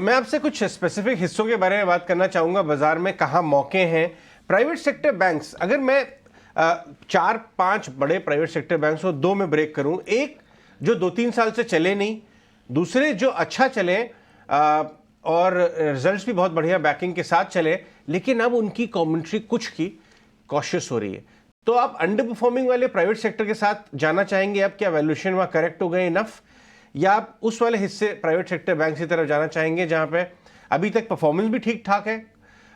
मैं आपसे कुछ स्पेसिफिक हिस्सों के बारे में बात करना चाहूँगा, बाजार में कहाँ मौके हैं। प्राइवेट सेक्टर बैंक्स, अगर मैं 4-5 बड़े प्राइवेट सेक्टर बैंक्स को दो में ब्रेक करूँ, एक जो 2-3 साल से चले नहीं, दूसरे जो अच्छा चले और रिजल्ट्स भी बहुत बढ़िया बैकिंग के साथ चले, लेकिन अब उनकी कमेंट्री कुछ की कॉशियस हो रही है। तो आप अंडर परफॉर्मिंग वाले प्राइवेट सेक्टर के साथ जाना चाहेंगे? अब क्या वैल्यूएशन वहाँ करेक्ट हो गए इनफ, या आप उस वाले हिस्से प्राइवेट सेक्टर बैंक की तरफ जाना चाहेंगे जहां पे अभी तक परफॉर्मेंस भी ठीक ठाक है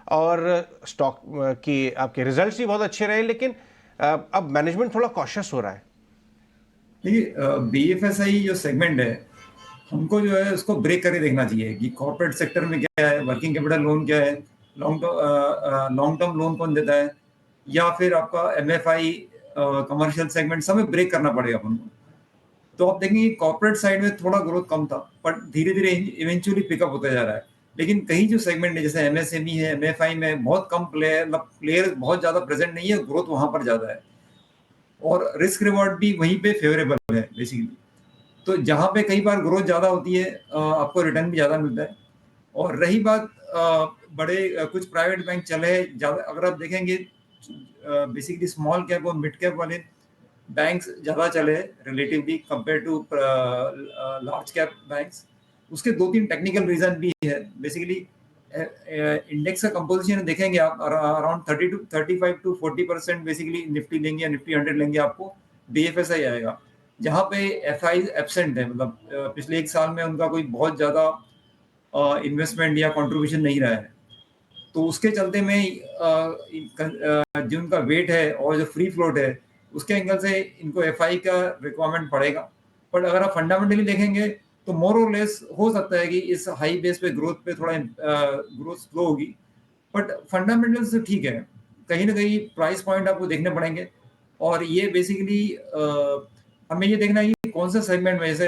और स्टॉक की आपके रिजल्ट्स भी बहुत अच्छे रहे, लेकिन अब मैनेजमेंट थोड़ा कॉशियस हो रहा है? देखिए, बीएफएसआई जो सेगमेंट है, हमको जो है उसको ब्रेक करके देखना चाहिए कि कॉर्पोरेट सेक्टर में क्या है, वर्किंग कैपिटल लोन क्या है, लॉन्ग टर्म लोन कौन देता है, या फिर आपका एमएफआई कमर्शियल सेगमेंट, सब में ब्रेक करना पड़ेगा अपन को। तो आप देखेंगे कॉर्पोरेट साइड में थोड़ा ग्रोथ कम था, बट धीरे धीरे इवेंचुअली पिकअप होता जा रहा है। लेकिन कहीं जो सेगमेंट है जैसे एमएसएमई है, एमएफआई में बहुत कम प्लेयर बहुत ज्यादा प्रेजेंट नहीं है, ग्रोथ वहां पर ज्यादा है और रिस्क रिवॉर्ड भी वहीं पे फेवरेबल है बेसिकली। तो जहाँ पे कई बार ग्रोथ ज़्यादा होती है, आपको रिटर्न भी ज़्यादा मिलता है। और रही बात कुछ प्राइवेट बैंक चले ज़्यादा, अगर आप देखेंगे बेसिकली स्मॉल कैप और मिड कैप वाले बैंक्स ज़्यादा चले relatively compare to large cap banks. उसके दो तीन टेक्निकल रीजन भी है। बेसिकली इंडेक्स का कंपोजिशन देखेंगे आप, अराउंड 35 to 40% बेसिकली निफ्टी लेंगे या निफ्टी 100 लेंगे, आपको बीएफएसआई आएगा। जहाँ पे एफआई एब्सेंट है, मतलब पिछले एक साल में उनका कोई बहुत ज्यादा इन्वेस्टमेंट या कंट्रीब्यूशन नहीं रहा है, तो उसके चलते में जो उनका वेट है और जो फ्री फ्लोट है, उसके एंगल से इनको एफआई का रिक्वायरमेंट पड़ेगा। बट अगर आप फंडामेंटली देखेंगे तो मोर और लेस हो सकता है कि इस हाई बेस पे ग्रोथ पे थोड़ा ग्रोथ स्लो होगी, बट फंडामेंटल से ठीक है। कहीं ना कहीं प्राइस पॉइंट आपको देखने पड़ेंगे, और ये बेसिकली हमें ये देखना है कि कौन सा सेगमेंट में, जैसे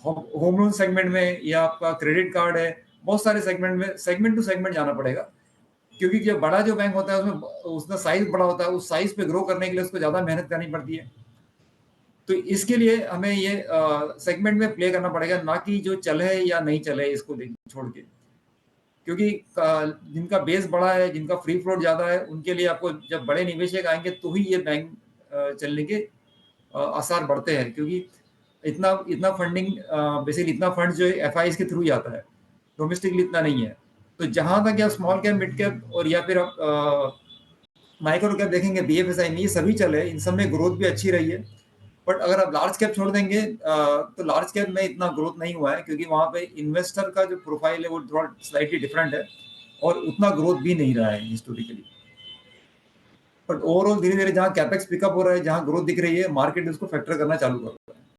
होम लोन सेगमेंट में या आपका क्रेडिट कार्ड है, बहुत सारे सेगमेंट में सेगमेंट टू सेगमेंट जाना पड़ेगा। क्योंकि जो बड़ा जो बैंक होता है उसमें उसका साइज बड़ा होता है, उस साइज पे ग्रो करने के लिए उसको ज्यादा मेहनत करनी पड़ती है। तो इसके लिए हमें ये सेगमेंट में प्ले करना पड़ेगा, ना कि जो चले या नहीं चले इसको छोड़ के। क्योंकि जिनका बेस बड़ा है, जिनका फ्री फ्लोट ज्यादा है, उनके लिए आपको जब बड़े निवेशक आएंगे तो ही ये बैंक चलने के आसार बढ़ते हैं। क्योंकि इतना इतना फंडिंग, बेसिकली इतना फंड जो है एफआईज के थ्रू ही आता है, डोमेस्टिकली इतना नहीं है। तो जहां तक आप स्मॉल कैप, मिड कैप और या फिर आप माइक्रो कैप देखेंगे, बीएफएसआई में ये सभी चले, इन सब में ग्रोथ भी अच्छी रही है। बट अगर आप लार्ज कैप छोड़ देंगे तो लार्ज कैप में इतना ग्रोथ नहीं हुआ है, क्योंकि वहां पे इन्वेस्टर का जो प्रोफाइल है वो थोड़ा स्लाइटली डिफरेंट है, और उतना ग्रोथ भी नहीं रहा है हिस्टोरिकली। बट ओवरऑल धीरे धीरे जहाँ कैपेक्स पिकअप हो रहा है, जहाँ ग्रोथ दिख रही है, मार्केट उसको फैक्टर करना चालू कर रहा है।